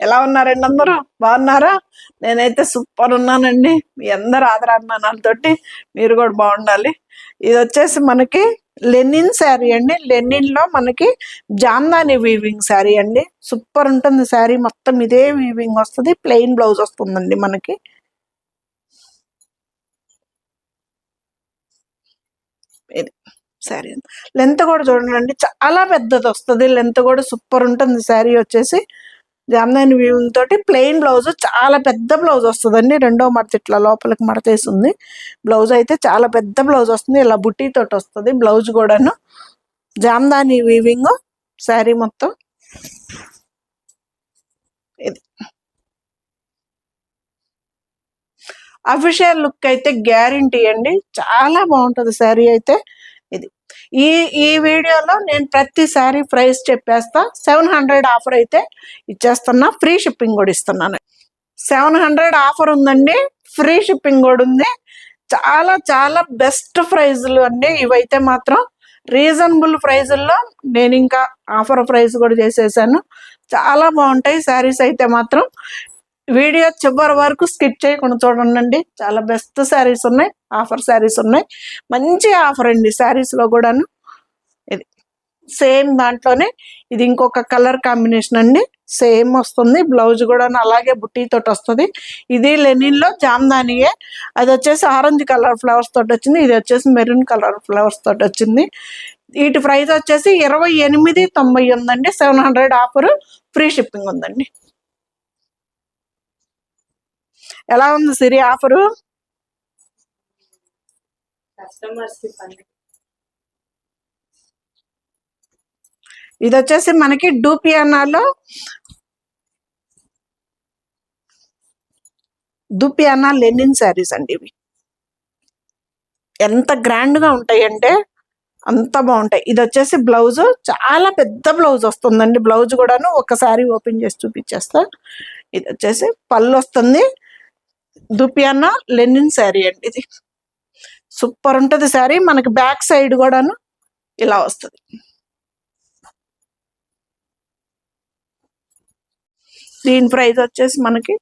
ఎలా ఉన్నారండి అందరూ? బాగున్నారా? నేనైతే సూపర్ ఉన్నానండి. మీ అందరు ఆదరాభిమానాలతోటి మీరు కూడా బాగుండాలి. ఇది వచ్చేసి మనకి లెనిన్ శారీ అండి. లెనిన్లో మనకి జామ్దాని వీవింగ్ శారీ అండి. సూపర్ ఉంటుంది శారీ. మొత్తం ఇదే వీవింగ్ వస్తుంది. ప్లెయిన్ బ్లౌజ్ వస్తుందండి మనకి. ఇది శారీ లెంత్ కూడా చూడండి, చాలా పెద్దది వస్తుంది. లెంత్ కూడా సూపర్ ఉంటుంది. శారీ వచ్చేసి జామ్దాని వీవింగ్ తోటి ప్లెయిన్ బ్లౌజ్, చాలా పెద్ద బ్లౌజ్ వస్తుందండి. రెండో మడత ఇట్లా లోపలికి మడతేస్తుంది. బ్లౌజ్ అయితే చాలా పెద్ద బ్లౌజ్ వస్తుంది. ఇలా బుట్టి తోటి వస్తుంది బ్లౌజ్ కూడాను. జామ్దాని వీవింగ్ శారీ మొత్తం. ఇది అఫీషియల్ లుక్ అయితే గ్యారంటీ అండి. చాలా బాగుంటుంది శారీ అయితే. ఇది ఈ ఈ వీడియోలో నేను ప్రతి శారీ ప్రైస్ చెప్పేస్తా. 700 ఆఫర్ అయితే ఇచ్చేస్తున్నా. ఫ్రీ షిప్పింగ్ కూడా ఇస్తున్నాను. 700 ఆఫర్ ఉందండి. ఫ్రీ షిప్పింగ్ కూడా ఉంది. చాలా చాలా బెస్ట్ ప్రైజులు అండి ఇవైతే మాత్రం. రీజనబుల్ ప్రైజుల్లో నేను ఇంకా ఆఫర్ ప్రైస్ కూడా చేసేసాను. చాలా బాగుంటాయి శారీస్ అయితే మాత్రం. వీడియో చివరి వరకు స్కిప్ చేయకుండా చూడండి. చాలా బెస్ట్ శారీస్ ఉన్నాయి, ఆఫర్ శారీస్ ఉన్నాయి. మంచి ఆఫర్ అండి శారీస్లో కూడాను. ఇది సేమ్ దాంట్లోనే ఇది ఇంకొక కలర్ కాంబినేషన్ అండి. సేమ్ వస్తుంది. బ్లౌజ్ కూడా అలాగే బుట్టీతోటి వస్తుంది. ఇది లెనిన్లో జామ్దానియే. అది వచ్చేసి ఆరెంజ్ కలర్ ఫ్లవర్స్ తోటి వచ్చింది. ఇది వచ్చేసి మెరూన్ కలర్ ఫ్లవర్స్ తోటి వచ్చింది. వీటి ప్రైస్ వచ్చేసి 2890 ఉందండి. 700 ఆఫర్, ఫ్రీ షిప్పింగ్ ఉందండి. ఎలా ఉంది సిరి ఆఫరు? ఇది వచ్చేసి మనకి డూపియానాలో లెనిన్ శారీస్ అండి. ఇవి ఎంత గ్రాండ్ గా ఉంటాయంటే అంత బాగుంటాయి. ఇది వచ్చేసి బ్లౌజ్, చాలా పెద్ద బ్లౌజ్ వస్తుందండి. బ్లౌజ్ కూడాను ఒకసారి ఓపెన్ చేసి చూపించేస్తా. ఇది వచ్చేసి పళ్ళు వస్తుంది. దుపియానా లెనిన్ శారీ అండి. ఇది సూపర్ ఉంటుంది శారీ. మనకి బ్యాక్ సైడ్ కూడాను ఇలా వస్తుంది. దీని ప్రైస్ వచ్చేసి మనకి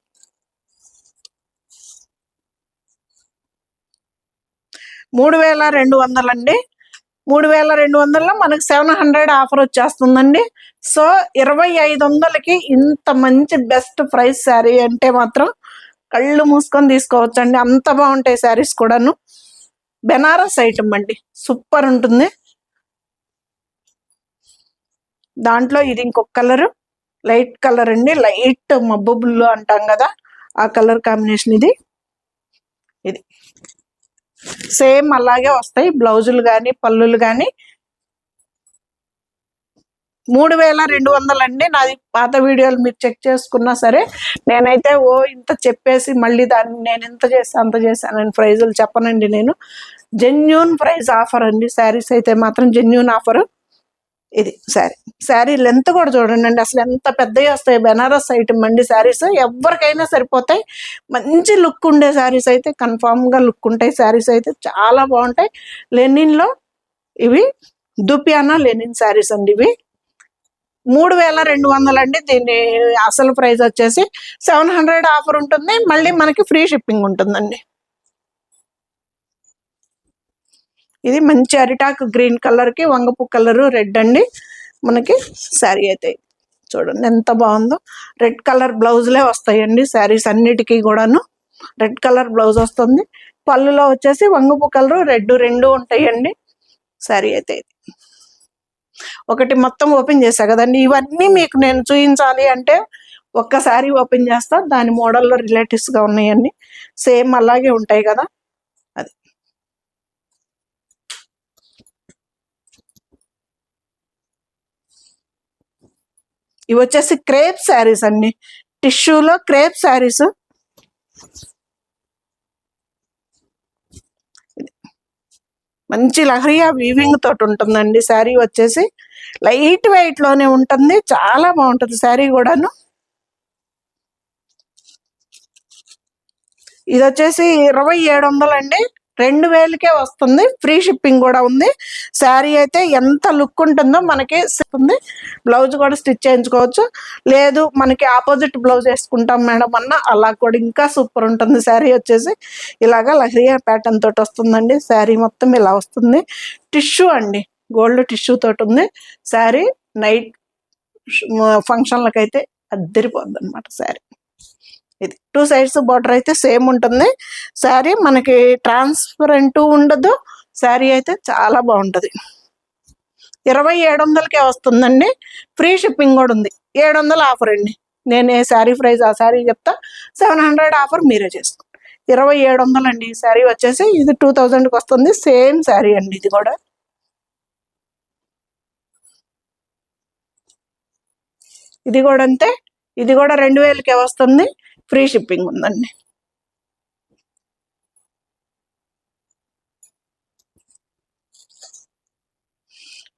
3200 అండి. 3200లో మనకి 700 ఆఫర్ వచ్చేస్తుందండి. సో 2500కి ఇంత మంచి బెస్ట్ ప్రైస్ శారీ అంటే మాత్రం కళ్ళు మూసుకొని తీసుకోవచ్చండి. అంత బాగుంటాయి శారీస్ కూడాను. బెనారస్ ఐటమ్ అండి. సూపర్ ఉంటుంది. దాంట్లో ఇది ఇంకొక కలర్, లైట్ కలర్ అండి. లైట్ మబ్బు బ్లూ అంటాం కదా, ఆ కలర్ కాంబినేషన్ ఇది. ఇది సేమ్ అలాగే వస్తాయి బ్లౌజులు కానీ పళ్ళులు కానీ. 3200 అండి. నాది పాత వీడియోలు మీరు చెక్ చేసుకున్నా సరే, నేనైతే ఇంత చెప్పేసి మళ్ళీ దాన్ని నేను ఎంత చేస్తాను అంత చేశానని ప్రైజులు చెప్పనండి. నేను జెన్యూన్ ప్రైస్ ఆఫర్ అండి. శారీస్ అయితే మాత్రం జెన్యూన్ ఆఫర్. ఇది శారీ లెంత్ కూడా చూడండి, అసలు ఎంత పెద్దవి వస్తాయి. బెనారస్ ఐటమ్ అండి. శారీస్ ఎవరికైనా సరిపోతాయి. మంచి లుక్ ఉండే శారీస్ అయితే కన్ఫామ్గా లుక్ ఉంటాయి. శారీస్ అయితే చాలా బాగుంటాయి. లెనిన్లో ఇవి దుపియానా లెనిన్ శారీస్ అండి. ఇవి 3200 అండి. దీని అసలు ప్రైస్ వచ్చేసి 700 ఆఫర్ ఉంటుంది. మళ్ళీ మనకి ఫ్రీ షిప్పింగ్ ఉంటుందండి. ఇది మంచి అరిటాకు గ్రీన్ కలర్కి వంగపు కలరు రెడ్ అండి. మనకి శారీ అయితే చూడండి ఎంత బాగుందో. రెడ్ కలర్ బ్లౌజ్లే వస్తాయండి శారీస్ అన్నిటికీ కూడాను. రెడ్ కలర్ బ్లౌజ్ వస్తుంది. పళ్ళులో వచ్చేసి వంగపు కలరు రెడ్ రెండు ఉంటాయండి. శారీ అయితే ఒకటి మొత్తం ఓపెన్ చేశా కదండి. ఇవన్నీ మీకు నేను చూపించాలి అంటే ఒక్కసారి ఓపెన్ చేస్తా. దాని మోడల్లో రిలేటివ్స్గా ఉన్నాయండి. సేమ్ అలాగే ఉంటాయి కదా. అది ఇవి వచ్చేసి క్రేప్ శారీస్ అండి. టిష్యూలో క్రేప్ శారీస్. మంచి లహరియా వీవింగ్ తోటి ఉంటుందండి. శారీ వచ్చేసి లైట్ వెయిట్ లోనే ఉంటుంది. చాలా బాగుంటుంది శారీ కూడాను. ఇది వచ్చేసి 2700 అండి. 2000కే వస్తుంది. ఫ్రీ షిప్పింగ్ కూడా ఉంది. శారీ అయితే ఎంత లుక్ ఉంటుందో మనకి ఉంది. బ్లౌజ్ కూడా స్టిచ్ చేయించుకోవచ్చు. లేదు మనకి ఆపోజిట్ బ్లౌజ్ వేసుకుంటాం మేడం అన్న అలా కూడా ఇంకా సూపర్ ఉంటుంది. శారీ వచ్చేసి ఇలాగా లహరియా ప్యాటర్న్ తోటి వస్తుందండి. శారీ మొత్తం ఇలా వస్తుంది. టిష్యూ అండి, గోల్డ్ టిష్యూ తోటి ఉంది శారీ. నైట్ ఫంక్షన్లకైతే అద్దరిపోద్ది అనమాట శారీ. ఇది 2 సైడ్స్ బార్డర్ అయితే సేమ్ ఉంటుంది. శారీ మనకి ట్రాన్స్పరెంట్ ఉండదు. శారీ అయితే చాలా బాగుంటుంది. 2700కే వస్తుందండి. ఫ్రీ షిప్పింగ్ కూడా ఉంది. 700 ఆఫర్ అండి. నేను ఏ శారీ ప్రైస్ ఆ శారీ చెప్తా. 700 ఆఫర్ మీరే చేసుకోండి. 2700 అండి ఈ శారీ వచ్చేసి. ఇది 2000కి వస్తుంది. సేమ్ శారీ అండి ఇది కూడా. ఇది కూడా అంతే. ఇది కూడా 2000కే వస్తుంది. ఫ్రీ షిప్పింగ్ ఉందండి.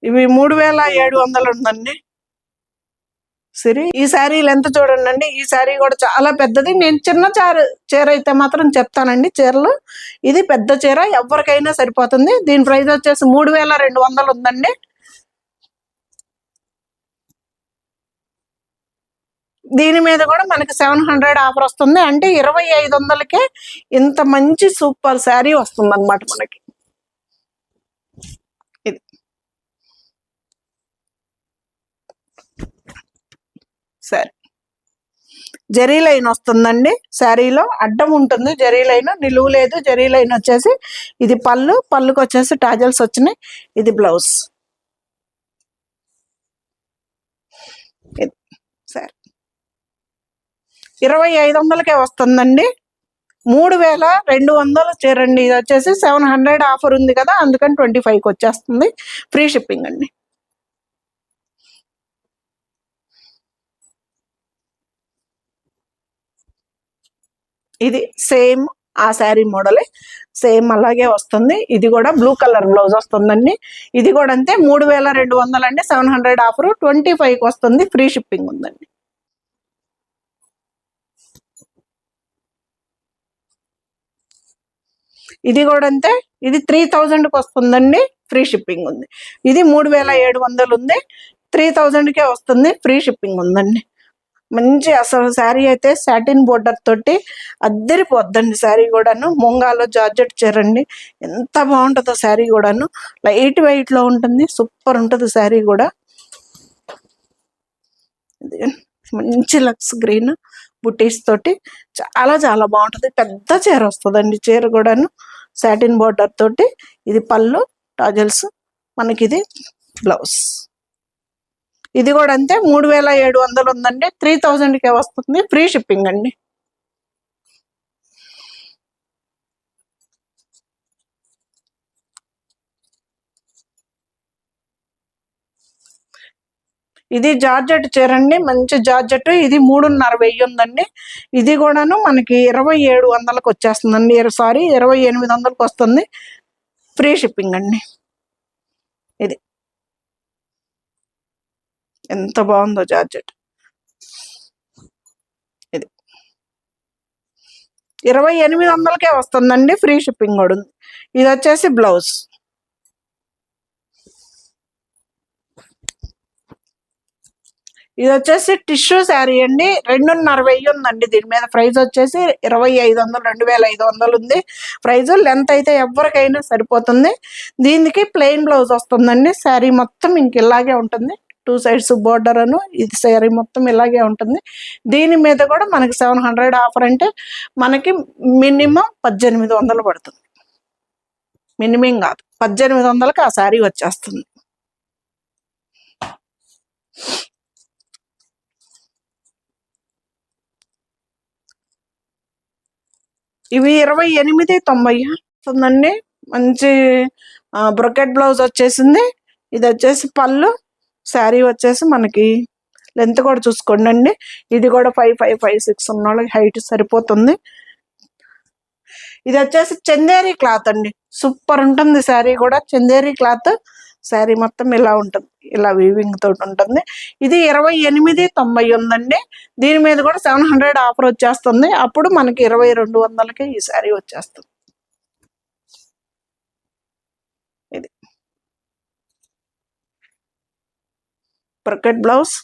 ఇవి 3700 ఉందండి. సరే, ఈ శారీ లెంత్ చూడండి అండి. ఈ శారీ కూడా చాలా పెద్దది. నేను చిన్న చీర అయితే మాత్రం చెప్తానండి. చీరలు ఇది పెద్ద చీర, ఎవరికైనా సరిపోతుంది. దీని ప్రైస్ వచ్చేసి 3200 ఉందండి. దీని మీద కూడా మనకి 700 ఆఫర్ వస్తుంది. అంటే 2500కే ఇంత మంచి సూపర్ శారీ వస్తుంది అనమాట మనకి. ఇది సరే, జరీ లైన్ వస్తుందండి. శారీలో అడ్డం ఉంటుంది జరీ లైన్, నిలువు లేదు. జరీ లైన్ వచ్చేసి ఇది పళ్ళు, పళ్ళుకి వచ్చేసి టాజల్స్ వచ్చినాయి. ఇది బ్లౌజ్. సరే, 2500కే వస్తుందండి. 3200 చీరండి. ఇది వచ్చేసి 700 ఆఫర్ ఉంది కదా, అందుకని 25కి వచ్చేస్తుంది. ఫ్రీ షిప్పింగ్ అండి. ఇది సేమ్ ఆ శారీ మోడలే, సేమ్ అలాగే వస్తుంది. ఇది కూడా బ్లూ కలర్ బ్లౌజ్ వస్తుందండి. ఇది కూడా అంతే. 3200 అండి. 700 ఆఫర్ 25కి వస్తుంది. ఫ్రీ షిప్పింగ్ ఉందండి. ఇది కూడా అంతే. ఇది 3000కి వస్తుందండి. ఫ్రీ షిప్పింగ్ ఉంది. ఇది 3700 ఉంది. 3000కే వస్తుంది. ఫ్రీ షిప్పింగ్ ఉందండి. మంచి అసలు శారీ అయితే సాటిన్ బోర్డర్ తోటి అద్దరిపోద్దండి. శారీ కూడాను ముంగాలో జార్జెట్ చీరండి. ఎంత బాగుంటుందో శారీ కూడాను. లైట్ వెయిట్ లో ఉంటుంది. సూపర్ ఉంటుంది శారీ కూడా. మంచి లక్స్ గ్రీన్ బుటీస్ తోటి చాలా చాలా బాగుంటుంది. పెద్ద చీర వస్తుందండి. చీర కూడాను సాటిన్ బోర్డర్ తోటి. ఇది పళ్ళు, టాజల్స్, మనకి ఇది బ్లౌజ్. ఇది కూడా అంతే. 3700 ఉందండి. 3000కే వస్తుంది. ఫ్రీ షిప్పింగ్ అండి. ఇది జార్జెట్ చీర అండి. మంచి జార్జెట్. ఇది 3500 ఉందండి. ఇది కూడాను మనకి 2700కి వచ్చేస్తుందండి. సారీ, 2800కి వస్తుంది. ఫ్రీ షిప్పింగ్ అండి. ఇది ఎంత బాగుందో జార్జెట్. ఇది 2800కే వస్తుందండి. ఫ్రీ షిప్పింగ్ కూడా ఉంది. ఇది వచ్చేసి బ్లౌజ్. ఇది వచ్చేసి టిష్యూ శారీ అండి. 2500 ఉందండి. దీని మీద ప్రైస్ వచ్చేసి 2500, 2500 ఉంది ప్రైజ్. లెంత్ అయితే ఎవరికైనా సరిపోతుంది. దీనికి ప్లెయిన్ బ్లౌజ్ వస్తుందండి. శారీ మొత్తం ఇంక ఇలాగే ఉంటుంది. 2 సైడ్స్ బోర్డర్ అను. ఇది శారీ మొత్తం ఇలాగే ఉంటుంది. దీని మీద కూడా మనకి 700 ఆఫర్. అంటే మనకి మినిమం 1800 పడుతుంది. మినిమం కాదు, 1800కి ఆ శారీ వచ్చేస్తుంది. ఇవి 2890 వస్తుందండి. మంచి బ్రొకెట్ బ్లౌజ్ వచ్చేసింది. ఇది వచ్చేసి పళ్ళు. శారీ వచ్చేసి మనకి లెంత్ కూడా చూసుకోండి అండి. ఇది కూడా 5'5", 5'6" ఉన్న వాళ్ళకి హైట్ సరిపోతుంది. ఇది వచ్చేసి చందేరి క్లాత్ అండి. సూపర్ ఉంటుంది శారీ కూడా. చందేరి క్లాత్. శారీ మొత్తం ఇలా ఉంటుంది. ఇలా వీవింగ్ తోటి ఉంటుంది. ఇది 2890 ఉందండి. దీని మీద కూడా 700 ఆఫర్ వచ్చేస్తుంది. అప్పుడు మనకి 2200కే ఈ శారీ వచ్చేస్తుంది. బ్రకెట్ బ్లౌజ్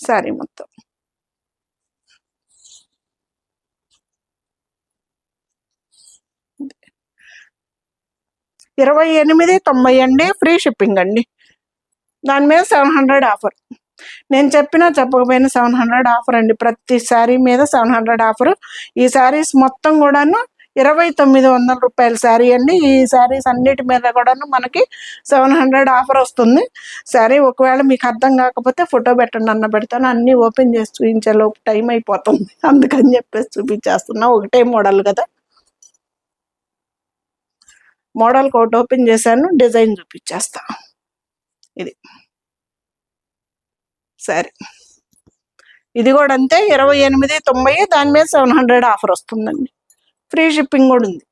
శారీ మొత్తం. $28.90 అండి, ఫ్రీ షిప్పింగ్ అండి. దాని మీద 700 ఆఫర్. నేను చెప్పినా చెప్పకపోయినా 700 ఆఫర్ అండి. ప్రతి శారీ మీద 700 ఆఫర్. ఈ శారీస్ మొత్తం కూడాను $2900 శారీ అండి. ఈ శారీస్ అన్నిటి మీద కూడాను మనకి 700 ఆఫర్ వస్తుంది. శారీ ఒకవేళ మీకు అర్థం కాకపోతే ఫోటో పెట్టండి అన్న, పెడతాను. అన్నీ ఓపెన్ చేసి చూపించేలోపు టైం అయిపోతుంది, అందుకని చెప్పేసి చూపించేస్తున్నా. ఒకటే మోడల్ కదా, మోడల్ కోట్ ఓపెన్ చేశాను, డిజైన్ చూపించేస్తా. ఇది సరే, ఇది కూడా అంతే, $28.90. దాని మీద 700 ఆఫర్ వస్తుందండి. ఫ్రీ షిప్పింగ్ కూడా ఉంది.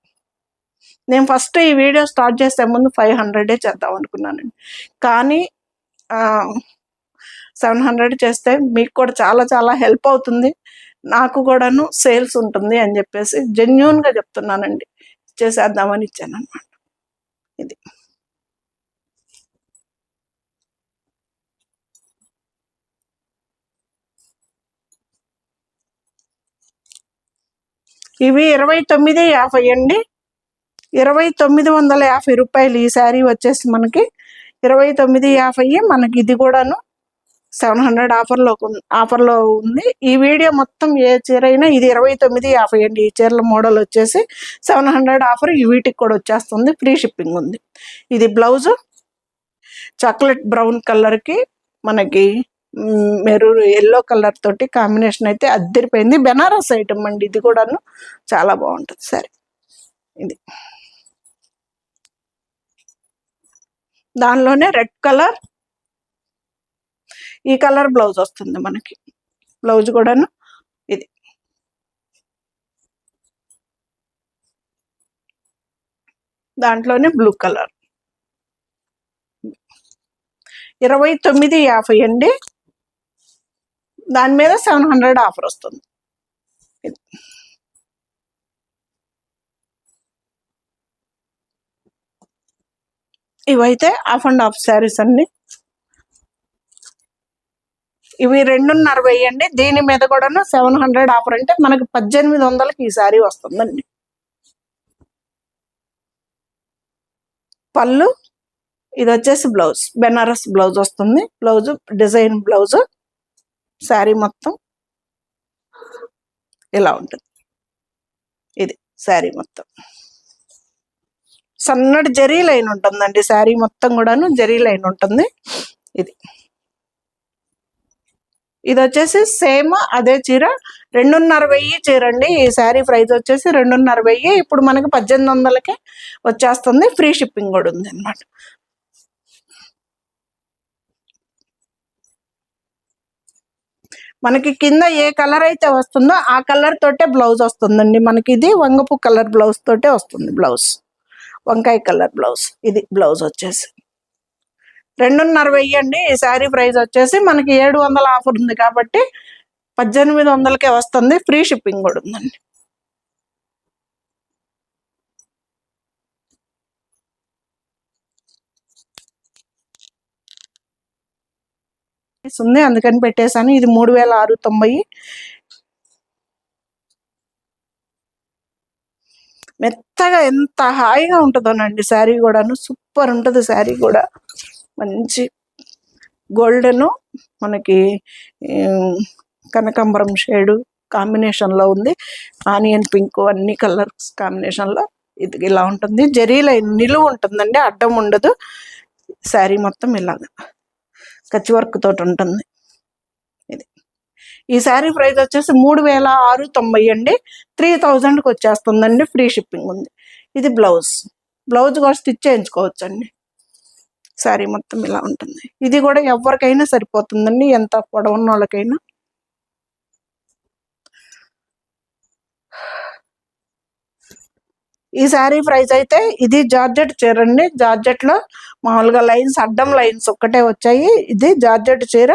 నేను ఫస్ట్ ఈ వీడియో స్టార్ట్ చేసే ముందు 500 చేద్దాం అనుకున్నానండి, కానీ 700 చేస్తే మీకు కూడా చాలా చాలా హెల్ప్ అవుతుంది, నాకు కూడాను సేల్స్ ఉంటుంది అని చెప్పేసి జెన్యూన్గా చెప్తున్నానండి. చేసేద్దామని ఇచ్చాను అన్నమాట. ఇది ఇవి $29.50 అండి. $2950 ఈ శారీ వచ్చేసి మనకి $29.50. మనకి ఇది కూడాను 700 ఆఫర్లో ఉంది. ఈ వీడియో మొత్తం ఏ చీర అయినా ఇది $29.50 అండి. ఈ చీరల మోడల్ వచ్చేసి 700 ఆఫర్. ఈ వీటికి కూడా వచ్చేస్తుంది, ఫ్రీ షిప్పింగ్ ఉంది. ఇది బ్లౌజు చాక్లెట్ బ్రౌన్ కలర్కి మనకి మెరూన్ ఎల్లో కలర్ తోటి కాంబినేషన్ అయితే అద్దరిపోయింది. బెనారస్ ఐటమ్ అండి, ఇది కూడాను చాలా బాగుంటుంది. సరే, ఇది దానిలోనే రెడ్ కలర్, ఈ కలర్ బ్లౌజ్ వస్తుంది మనకి. బ్లౌజ్ కూడాను ఇది దాంట్లోనే బ్లూ కలర్. $29.50 అండి. దాని మీద 700 ఆఫర్ వస్తుంది. ఇవైతే హాఫ్ అండ్ హాఫ్ శారీస్ అండి. ఇవి $2.50 అండి. దీని మీద కూడా 700 ఆఫర్, అంటే మనకి 1800కి ఈ శారీ వస్తుందండి. పళ్ళు, ఇది వచ్చేసి బ్లౌజ్, బెనారస్ బ్లౌజ్ వస్తుంది. బ్లౌజ్ డిజైన్ బ్లౌజ్, శారీ మొత్తం ఇలా ఉంటుంది. ఇది శారీ మొత్తం సన్నటి జరీ లైన్ ఉంటుందండి. శారీ మొత్తం కూడాను జరీ లైన్ ఉంటుంది. ఇది వచ్చేసి సేమ్ అదే చీర, $2.50 చీర అండి. ఈ శారీ ప్రైస్ వచ్చేసి $2.50. ఇప్పుడు మనకి 1800కే వచ్చేస్తుంది, ఫ్రీ షిప్పింగ్ కూడా ఉంది అన్నమాట. మనకి కింద ఏ కలర్ అయితే వస్తుందో ఆ కలర్ తోటే బ్లౌజ్ వస్తుందండి. మనకి ఇది వంగపు కలర్ బ్లౌజ్ తోటే వస్తుంది. బ్లౌజ్ వంకాయ కలర్ బ్లౌజ్. ఇది బ్లౌజ్ వచ్చేసి $2.50 అండి. ఈ శారీ ప్రైస్ వచ్చేసి మనకి 700 ఆఫర్ ఉంది కాబట్టి 1800కే వస్తుంది, ఫ్రీ షిప్పింగ్ కూడా ఉందండి. ఉంది అందుకని పెట్టేశాను. ఇది 3690. మెత్తగా ఎంత హాయిగా ఉంటుందోనండి శారీ కూడాను, సూపర్ ఉంటుంది శారీ కూడా. మంచి గోల్డెన్ మనకి కనకాంబరం షేడు కాంబినేషన్లో ఉంది. ఆనియన్ పింక్ అన్ని కలర్స్ కాంబినేషన్లో ఇది ఇలా ఉంటుంది. జరీ లైన్ నిలువు ఉంటుందండి, అడ్డం ఉండదు. శారీ మొత్తం ఇలాగ కచ్చి వర్క్ తోటి ఉంటుంది. ఇది ఈ శారీ ప్రైస్ వచ్చేసి 3690 అండి. 3000కి వచ్చేస్తుందండి, ఫ్రీ షిప్పింగ్ ఉంది. ఇది బ్లౌజ్ కూడా స్టిచ్ చేయించుకోవచ్చు అండి. శారీ మొత్తం ఇలా ఉంటుంది. ఇది కూడా ఎవరికైనా సరిపోతుందండి, ఎంత పొడవున్న వాళ్ళకైనా. ఈ శారీ ప్రైస్ అయితే, ఇది జార్జెట్ చీర అండి. జార్జెట్లో మామూలుగా లైన్స్, అడ్డం లైన్స్ ఒక్కటే వచ్చాయి. ఇది జార్జెట్ చీర.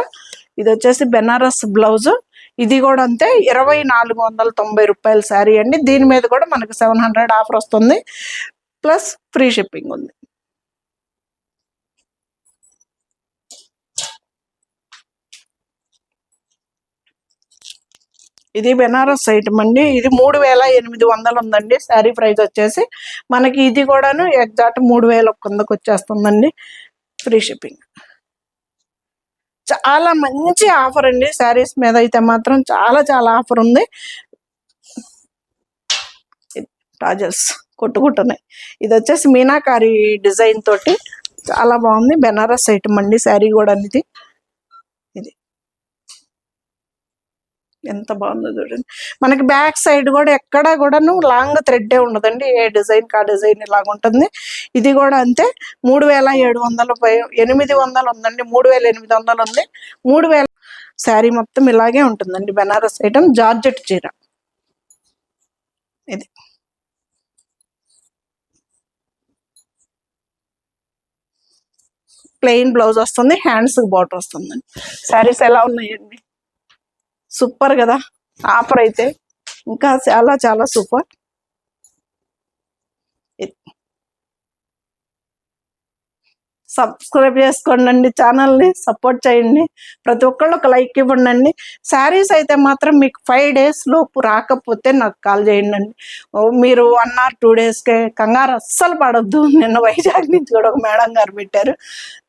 ఇది వచ్చేసి బెనారస్ బ్లౌజ్. ఇది కూడా అంతే, $2490 శారీ అండి. దీని మీద కూడా మనకి 700 ఆఫర్ వస్తుంది, ప్లస్ ఫ్రీ షిప్పింగ్ ఉంది. ఇది బెనారస్ ఐటమ్ అండి. ఇది 3800 ఉందండి శారీ ప్రైస్ వచ్చేసి. మనకి ఇది కూడాను ఎగ్జాక్ట్ 3000 కిందకు వచ్చేస్తుందండి, ఫ్రీ షిప్పింగ్. చాలా మంచి ఆఫర్ అండి శారీస్ మీద అయితే మాత్రం చాలా చాలా ఆఫర్ ఉంది. టాజల్స్ కొట్టుకుంటున్నాయి. ఇది వచ్చేసి మీనాకారి డిజైన్ తోటి చాలా బాగుంది. బెనారస్ ఐటమ్ అండి శారీ కూడా. ఇది ఎంత బాగుందో చూడండి. మనకి బ్యాక్ సైడ్ కూడా ఎక్కడ కూడాను లాంగ్ థ్రెడ్డే ఉండదండి. ఏ డిజైన్ కా డిజైన్ ఇలాగ ఉంటుంది. ఇది కూడా అంతే 3700 800 ఉందండి. 3800 ఉంది. 3000 శారీ మొత్తం ఇలాగే ఉంటుందండి. బెనారస్ ఐటమ్ జార్జెట్ చీర. ఇది ప్లెయిన్ బ్లౌజ్ వస్తుంది, హ్యాండ్స్ బార్డర్ వస్తుందండి. శారీస్ ఎలా ఉన్నాయండి? సూపర్ కదా. ఆఫర్ అయితే ఇంకా చాలా చాలా సూపర్. సబ్స్క్రైబ్ చేసుకోండి, ఛానల్ని సపోర్ట్ చేయండి. ప్రతి ఒక్కళ్ళు ఒక లైక్ ఇవ్వండి. శారీస్ అయితే మాత్రం మీకు 5 days లోపు రాకపోతే నాకు కాల్ చేయండి. మీరు 1 or 2 daysకే కంగారు అస్సలు పడొద్దు. నిన్న వైజాగ్ నుంచి కూడా ఒక మేడం గారు పెట్టారు.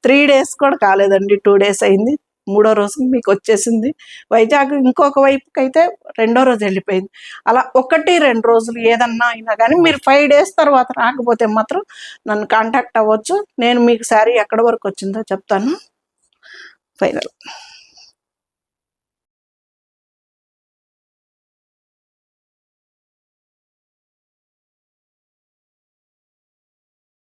3 days కూడా కాలేదండి, 2 days అయింది. 3వ రోజు మీకు వచ్చేసింది. వైజాగ్ ఇంకొక వైపుకి అయితే 2వ రోజు వెళ్ళిపోయింది. అలా 1-2 రోజులు ఏదన్నా అయినా కానీ మీరు 5 days తర్వాత రాకపోతే మాత్రం నన్ను కాంటాక్ట్ అవ్వచ్చు. నేను మీకు శారీ ఎక్కడి వరకు వచ్చిందో చెప్తాను. ఫైనల్